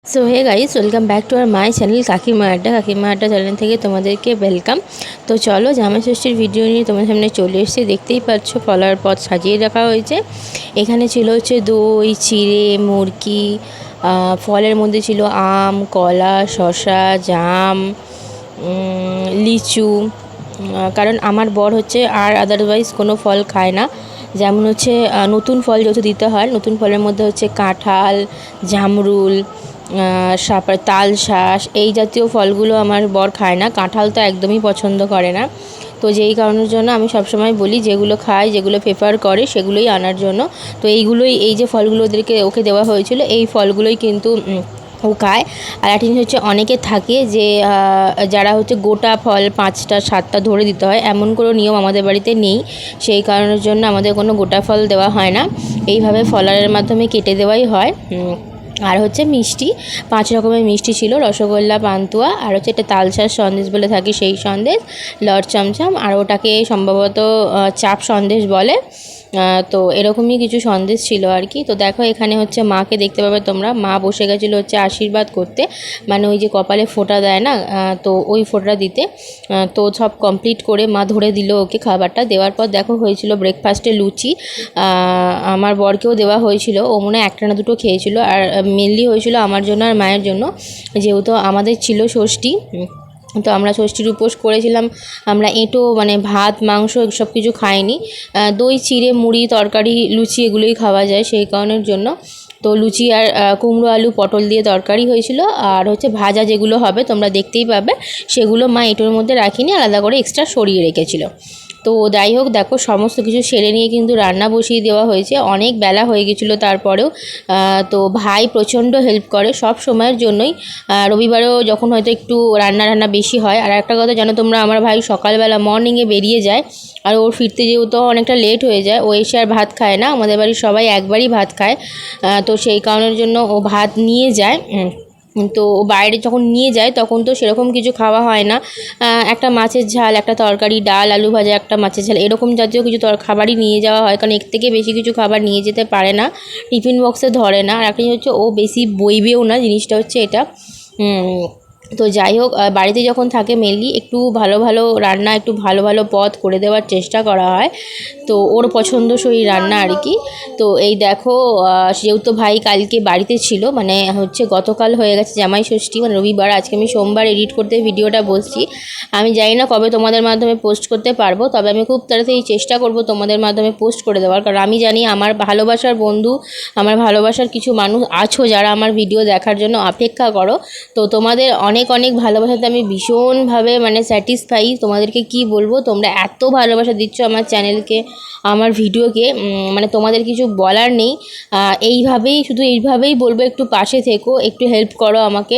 So hey guys, welcome back to our my channel Kakima Adda channel থেকে তোমাদেরকে welcome. তো চলো, জামাই ষষ্ঠীর ভিডিও নিয়ে তোমার সামনে চলে এসেছি। দেখতেই পাচ্ছ ফলার পথ সাজিয়ে রাখা হয়েছে। এখানে ছিল হচ্ছে দই, চিড়ে, মুরকি, ফলের মধ্যে ছিল আম, কলা, শসা, জাম, লিচু। কারণ আমার বর হচ্ছে আর আদারওয়াইজ কোনো ফল খায় না। যেমন হচ্ছে নতুন ফল যেহেতু দিতে হয়, নতুন ফলের মধ্যে হচ্ছে কাঁঠাল, জামরুল, তালশাঁস, এই জাতীয় ফলগুলো আমার বর খায় না। কাঁঠাল তো একদমই পছন্দ করে না। তো যেই কারণের জন্য আমি সবসময় বলি যেগুলো খায়, যেগুলো প্রেফার করে সেগুলোই আনার জন্য। তো এই যে ফলগুলো ওকে দেওয়া হয়েছিল, এই ফলগুলোই কিন্তু ও খায়। আর একটা জিনিস হচ্ছে, অনেকে থাকে যে যারা হচ্ছে গোটা ফল 5টা 7টা ধরে দিতে হয়, এমন কোনো নিয়ম আমাদের বাড়িতে নেই। সেই কারণের জন্য আমাদের কোনো গোটা ফল দেওয়া হয় না, এইভাবে ফলারের মাধ্যমে কেটে দেওয়াই হয়। আর হচ্ছে মিষ্টি, 5 রকমের মিষ্টি ছিল, রসগোল্লা, পান্তুয়া, আর হচ্ছে একটা তালশাঁস সন্দেশ বলে থাকে সেই সন্দেশ, লট চমচম, আর ওটাকে সম্ভবত চাপ সন্দেশ বলে। তো এরকমই কিছু সন্দেশ ছিল আর কি। তো দেখো, এখানে হচ্ছে মাকে দেখতে পাবে তোমরা, মা বসে গেছিলো হচ্ছে আশীর্বাদ করতে, মানে ওই যে কপালে ফোঁটা দেয় না, তো ওই ফোঁটা দিতে। তো সব কমপ্লিট করে মা ধরে দিল ওকে। খাবারটা দেওয়ার পর দেখো হয়েছিল ব্রেকফাস্টে লুচি, আমার বরকেও দেওয়া হয়েছিল, ও মনে হয় একটা না দুটো খেয়েছিল। আর মেনলি হয়েছিল আমার জন্য আর মায়ের জন্য, যেহেতু আমাদের ছিল ষষ্ঠী। তো আমরা ষষ্ঠীর উপোস করেছিলাম। আমরা মানে ভাত মাংস সব কিছু খাইনি। দই, চিড়ে, মুড়ি, তরকারি, লুচি এগুলোই খাওয়া যায়, সেই কারণের জন্য। তো লুচি আর কুমড়ো, আলু, পটল দিয়ে তরকারি হয়েছিল। আর হচ্ছে ভাজা যেগুলো হবে তোমরা দেখতেই পাবে, সেগুলো মা এঁটোর মধ্যে রাখিনি, আলাদা করে এক্সট্রা সরিয়ে রেখেছিল। তো যাই হোক, দেখো সমস্ত কিছু সেরে নিয়ে কিন্তু রান্না বসিয়ে দেওয়া হয়েছে। অনেক বেলা হয়ে গেছিলো তারপরেও। তো ভাই প্রচণ্ড হেল্প করে সব সময়ের জন্যই। রবিবারেও যখন হয়তো একটু রান্না বেশি হয়। আর একটা কথা জানো তোমরা, আমার ভাই সকালবেলা মর্নিংয়ে বেরিয়ে যায়, আর ওর ফিরতে যেহেতু অনেকটা লেট হয়ে যায়, ও এসে আর ভাত খায় না। আমাদের বাড়ির সবাই একবারই ভাত খায়। তো সেই কারণের জন্য ও ভাত নিয়ে যায়। তো বাইরে যখন নিয়ে যায় তখন তো সেরকম কিছু খাওয়া হয় না। একটা মাছের ঝাল, একটা তরকারি, ডাল, আলু ভাজা, একটা মাছের ঝাল, এরকম জাতীয় কিছু খাবারই নিয়ে যাওয়া হয়, কারণ এর থেকে বেশি কিছু খাবার নিয়ে যেতে পারে না, টিফিন বক্সে ধরে না। আর একটা হচ্ছে ও বেশি বইবেও না, জিনিসটা হচ্ছে এটা। তো যাই হোক, বাড়িতে যখন থাকে মেনলি একটু ভালো ভালো রান্না, একটু ভালো ভালো পদ করে দেওয়ার চেষ্টা করা হয়। তো ওর পছন্দসই রান্না আর কি। তো এই দেখো, যেহেতু ভাই কালকে বাড়িতে ছিল, মানে হচ্ছে গতকাল হয়ে গেছে জামাই ষষ্ঠী, মানে রবিবার, আজকে আমি সোমবার এডিট করতে ভিডিওটা বসছি। আমি জানি না কবে তোমাদের মাধ্যমে পোস্ট করতে পারবো, তবে আমি খুব তাড়াতাড়ি চেষ্টা করব তোমাদের মাধ্যমে পোস্ট করে দেওয়ার। কারণ আমি জানি আমার ভালোবাসার বন্ধু, আমার ভালোবাসার কিছু মানুষ আছো যারা আমার ভিডিও দেখার জন্য অপেক্ষা করো। তো তোমাদের অনেক অনেক ভালোবাসাতে আমি ভীষণভাবে মানে স্যাটিসফাই। তোমাদেরকে কি বলবো, তোমরা এত ভালোবাসা দিচ্ছ আমার চ্যানেলকে, আমার ভিডিওকে, মানে তোমাদের কিছু বলার নেই। এইভাবেই বলবো, একটু পাশে থেকো, একটু হেল্প করো আমাকে।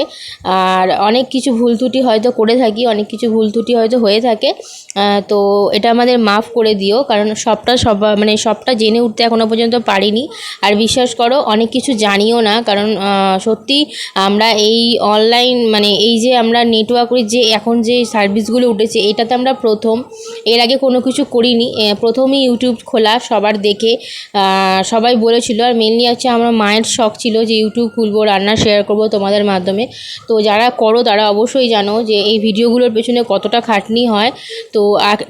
আর অনেক কিছু ভুল ত্রুটি হয়তো করে থাকি, অনেক কিছু ভুল ত্রুটি হয়তো হয়ে থাকে, তো এটা আমাদের মাফ করে দিও। কারণ সবটা জেনে উঠতে এখনও পর্যন্ত পারিনি। আর বিশ্বাস করো, অনেক কিছু জানিও না, কারণ সত্যি আমরা এই অনলাইন, মানে এই যে আমরা নেটওয়ার্কের যে এখন যে সার্ভিসগুলো উঠেছে, এটাতে আমরা প্রথম, এর আগে কোনো কিছু করিনি, প্রথমই ইউটিউব খোলা সবার দেখে। সবাই বলেছিল, আর মেনলি হচ্ছে আমার মায়ের শখ ছিল যে ইউটিউব খুলবো, রান্না শেয়ার করবো তোমাদের মাধ্যমে। তো যারা করো তারা অবশ্যই জানো যে এই ভিডিওগুলোর পেছনে কতটা খাটনি হয়। তো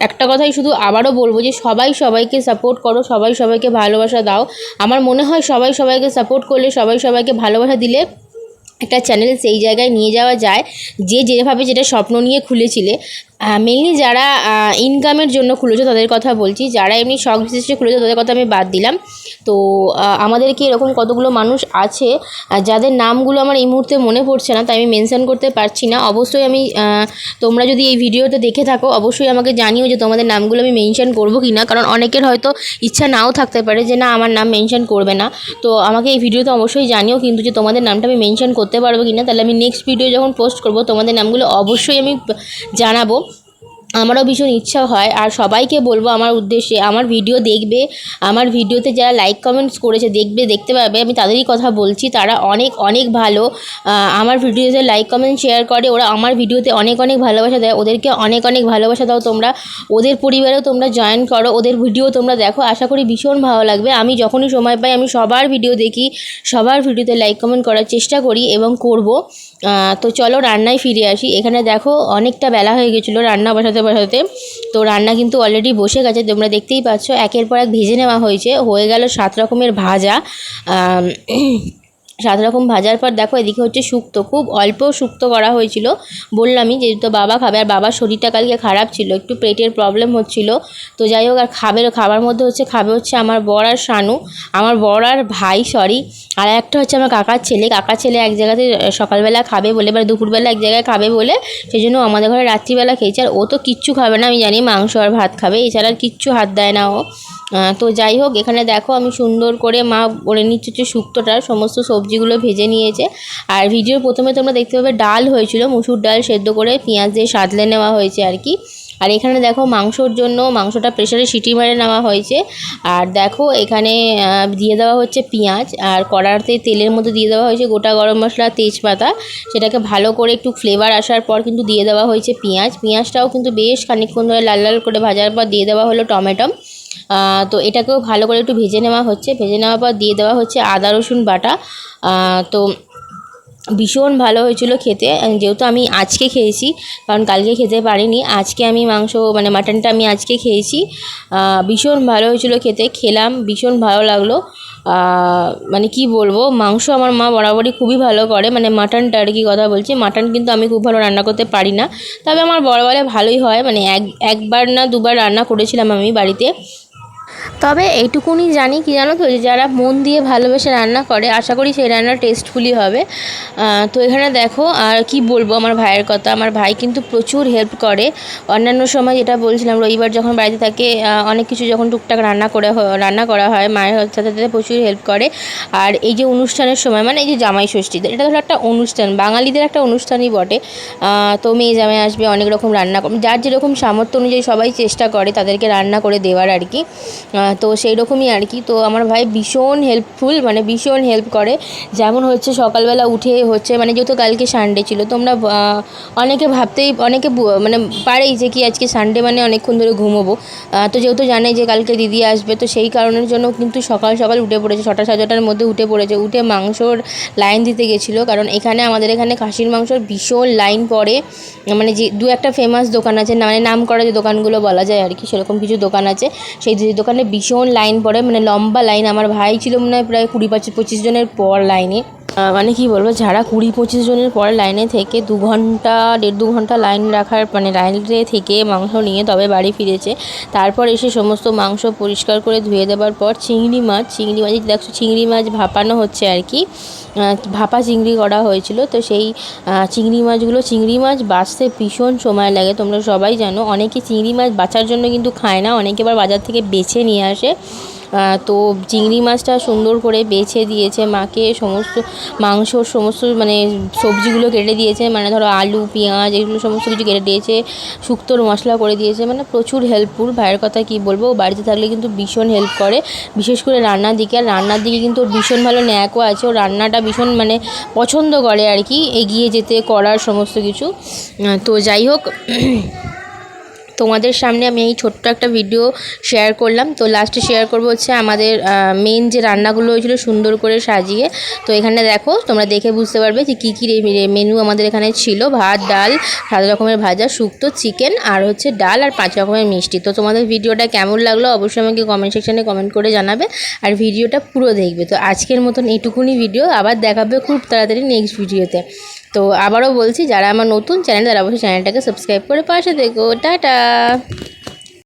একটা কথাই শুধু আবারও বলবো যে সবাই সবাইকে সাপোর্ট করো, সবাই সবাইকে ভালোবাসা দাও। আমার মনে হয় সবাই সবাইকে সাপোর্ট করলে, সবাই সবাইকে ভালোবাসা দিলে একটা চ্যানেল সেই জায়গায় নিয়ে যাওয়া যায়, যেভাবে যেটা স্বপ্ন নিয়ে খুলেছিলে। মেনলি যারা ইনকামের জন্য খুলেছো তাদের কথা বলছি, যারা এমনি শখ বিশেষে খুলেছো তাদের কথা আমি বাদ দিলাম। তো আমাদেরকে এরকম কতগুলো মানুষ আছে যাদের নামগুলো আমার এই মুহূর্তে মনে পড়ছে না, তাই আমি মেনশন করতে পারছি না। অবশ্যই আমি তোমরা যদি এই ভিডিওতে দেখে থাকো, অবশ্যই আমাকে জানিও যে তোমাদের নামগুলো আমি মেনশন করবো কি না, কারণ অনেকের হয়তো ইচ্ছা নাও থাকতে পারে যে না, আমার নাম মেনশন করবে না। তো আমাকে এই ভিডিওতে অবশ্যই জানিও কিন্তু যে তোমাদের নামটা আমি মেনশন করতে পারবো কি না, তাহলে আমি নেক্সট ভিডিও যখন পোস্ট করবো তোমাদের নামগুলো অবশ্যই আমি জানাবো। আমারও ভীষণ ইচ্ছা হয়। আর সবাইকে বলবো আমার উদ্দেশ্যে, আমার ভিডিও দেখবে, আমার ভিডিওতে যারা লাইক কমেন্টস করেছে দেখতে পাবে, আমি তাদেরই কথা বলছি। তারা অনেক অনেক ভালো, আমার ভিডিওতে লাইক কমেন্ট শেয়ার করে, ওরা আমার ভিডিওতে অনেক অনেক ভালোবাসা দেয়। ওদেরকে অনেক অনেক ভালোবাসা দাও তোমরা, ওদের পরিবারেও তোমরা জয়েন করো, ওদের ভিডিও তোমরা দেখো, আশা করি ভীষণ ভালো লাগবে। আমি যখনই সময় পাই আমি সবার ভিডিও দেখি, সবার ভিডিওতে লাইক কমেন্ট করার চেষ্টা করি এবং করব। তো চলো রান্নায় ফিরে আসি। এখানে দেখো অনেকটা বেলা হয়ে গেছিলো রান্না বসাতে। তো রান্না কিন্তু অলরেডি বসে গেছে, তোমরা দেখতেই পাচ্ছ। একের পর এক ভেজে নেওয়া হয়ে গেল 7 রকমের ভাজা। 7 রকম ভাজার পর দেখো এদিকে হচ্ছে শুক্তো, খুব অল্প শুক্তো করা হয়েছিল। বললামই যেহেতু বাবা খাবে, আর বাবার শরীরটা কালকে খারাপ ছিল, একটু পেটের প্রবলেম হচ্ছিল। তো যাই হোক, আর খাবার মধ্যে খাবে হচ্ছে আমার বর আর শানু, আমার বর আর ভাই সরি, আর একটা হচ্ছে আমার কাকার ছেলে এক জায়গাতে সকালবেলা খাবে বলে, এবার দুপুরবেলা এক জায়গায় খাবে বলে সেই জন্য আমাদের ঘরে রাত্রিবেলা খেয়েছে। আর ও তো কিচ্ছু খাবে না, আমি জানি, মাংস আর ভাত খাবে, এছাড়া আর কিচ্ছু হাত দেয় না ও। তো যাই হোক, এখানে দেখো আমি সুন্দর করে মা করে নিচ্ছে হচ্ছে শুক্তোটার সমস্ত সবজিগুলো ভেজে নিয়েছে। আর ভিডিওর প্রথমে তোমরা দেখতে পাবে ডাল হয়েছিল, মুসুর ডাল সেদ্ধ করে পেঁয়াজ দিয়ে সাঁতলে নেওয়া হয়েছে আর কি। আর এখানে দেখো মাংসর জন্য মাংসটা প্রেসারে সিটি মেরে নেওয়া হয়েছে। আর দেখো এখানে দিয়ে দেওয়া হচ্ছে পেঁয়াজ, আর কড়াতে তেলের মধ্যে দিয়ে দেওয়া হয়েছে গোটা গরম মশলা, তেজপাতা। সেটাকে ভালো করে একটু ফ্লেভার আসার পর কিন্তু দিয়ে দেওয়া হয়েছে পেঁয়াজটাও কিন্তু বেশ খানিকক্ষণ ধরে লাল লাল করে ভাজার পর দিয়ে দেওয়া হলো টমেটো। তো এটাকেও ভালো করে একটু ভেজে নেওয়ার পর দিয়ে দেওয়া হচ্ছে আদা রসুন বাটা। তো ভীষণ ভালো হয়েছিল খেতে, যেহেতু আমি আজকে খেয়েছি, কারণ কালকে খেতে পারিনি। আজকে আমি মাটনটা আমি আজকে খেয়েছি। ভীষণ ভালো হয়েছিল খেতে, খেলাম, ভীষণ ভালো লাগলো। কি বলবো, মাংস আমার মা বরাবরই খুবই ভালো করে, মাটনটা আর কি কথা বলছি। মাটন কিন্তু আমি খুব ভালো রান্না করতে পারি না, তবে আমার বড় বলে ভালোই হয়। একবার না দুবার রান্না করেছিলাম আমি বাড়িতে। তবে এইটুকুনি জানি কি জানো তো, যে যারা মন দিয়ে ভালোবেসে রান্না করে আশা করি সেই রান্না টেস্টফুলি হবে। তো এখানে দেখো, আর কি বলবো আমার ভাইয়ের কথা, আমার ভাই কিন্তু প্রচুর হেল্প করে। অন্যান্য সময় যেটা বলছিলাম, রবিবার যখন বাড়িতে থাকে অনেক কিছু যখন টুকটাক রান্না করা হয় মায়ের সাথে প্রচুর হেল্প করে। আর এই যে অনুষ্ঠানের সময়, এই যে জামাই ষষ্ঠীতে, এটা হলো একটা অনুষ্ঠান, বাঙালিদের একটা অনুষ্ঠানই বটে। তো মেয়ে জামাই আসবে, অনেক রকম রান্না, যার যেরকম সামর্থ্য অনুযায়ী সবাই চেষ্টা করে তাদেরকে রান্না করে দেওয়ার আর কি। তো সেই রকমই আর কি। তো আমার ভাই ভীষণ হেল্পফুল, ভীষণ হেল্প করে। যেমন হচ্ছে সকালবেলা উঠে যেহেতু কালকে সানডে ছিল, তোমরা অনেকে পারেই যে কি আজকে সানডে অনেকক্ষণ ধরে ঘুমোবো। তো যেহেতু জানে যে কালকে দিদি আসবে, তো সেই কারণের জন্য কিন্তু সকাল উঠে পড়েছে, 6টা সাড়ে 6টার মধ্যে উঠে মাংসর লাইন দিতে গেছিলো। কারণ আমাদের এখানে খাসির মাংসর ভীষণ লাইন পড়ে, যে দু একটা ফেমাস দোকান আছে, নাম করা যে দোকানগুলো বলা যায় আর কি, সেরকম কিছু দোকান আছে। সেই দোকানে ভীষণ লাইন পড়ে, লম্বা লাইন। আমার ভাই ছিল প্রায় 20-25 জনের পর লাইনে। কি বলবো, যারা 20-25 জনের পর লাইনে থেকে 2 ঘন্টা 1.5-2 ঘন্টা লাইন রাখার লাইনে থেকে মাংস নিয়ে তবে বাড়ি ফিরেছে। তারপর এসে সমস্ত মাংস পরিষ্কার করে ধুয়ে দেওয়ার পর চিংড়ি মাছ দেখছো, চিংড়ি মাছ ভাপানো হচ্ছে আর কি, ভাপা চিংড়ি করা হয়েছিল। তো সেই চিংড়ি মাছ বাছতে ভীষণ সময় লাগে, তোমরা সবাই জানো। অনেকে চিংড়ি মাছ বাছার জন্য কিন্তু খায় না, অনেকে আবার বাজার থেকে বেছে নিয়ে আসে। তো চিংড়ি মাছটা সুন্দর করে বেছে দিয়েছে মাকে, সমস্ত মাংসর সমস্ত সবজিগুলো কেটে দিয়েছে, ধরো আলু পেঁয়াজ এগুলো সমস্ত কিছু কেটে দিয়েছে, শুক্তোর মশলা করে দিয়েছে, প্রচুর হেল্পফুল। ভাইয়ের কথা কি বলবো, বাড়িতে থাকলে কিন্তু ভীষণ হেল্প করে, বিশেষ করে রান্নার দিকে। আর রান্নার দিকে কিন্তু ওর ভীষণ ভালো ন্যাকও আছে, ও রান্নাটা ভীষণ পছন্দ করে আর কি, এগিয়ে যেতে করার সমস্ত কিছু। তো যাই হোক, তোমাদের সামনে আমি এই ছোট্ট একটা ভিডিও শেয়ার করলাম। তো লাস্টে শেয়ার করবো হচ্ছে আমাদের মেন যে রান্নাগুলো হয়েছিলো সুন্দর করে সাজিয়ে। তো এখানে দেখো, তোমরা দেখে বুঝতে পারবে যে কী কী মেনু আমাদের এখানে ছিল। ভাত, ডাল, 7 রকমের ভাজা, শুক্তো, চিকেন, আর হচ্ছে ডাল, আর 5 রকমের মিষ্টি। তো তোমাদের ভিডিওটা কেমন লাগলো অবশ্যই আমাকে কমেন্ট সেকশানে কমেন্ট করে জানাবে, আর ভিডিওটা পুরো দেখবে। তো আজকের মতন এইটুকুনি ভিডিও, আবার দেখাবে খুব তাড়াতাড়ি নেক্সট ভিডিওতে। তো আবারও বলছি, যারা আমার নতুন চ্যানেল তারা অবশ্যই চ্যানেলটাকে সাবস্ক্রাইব করে পাশে দেখো। টাটা।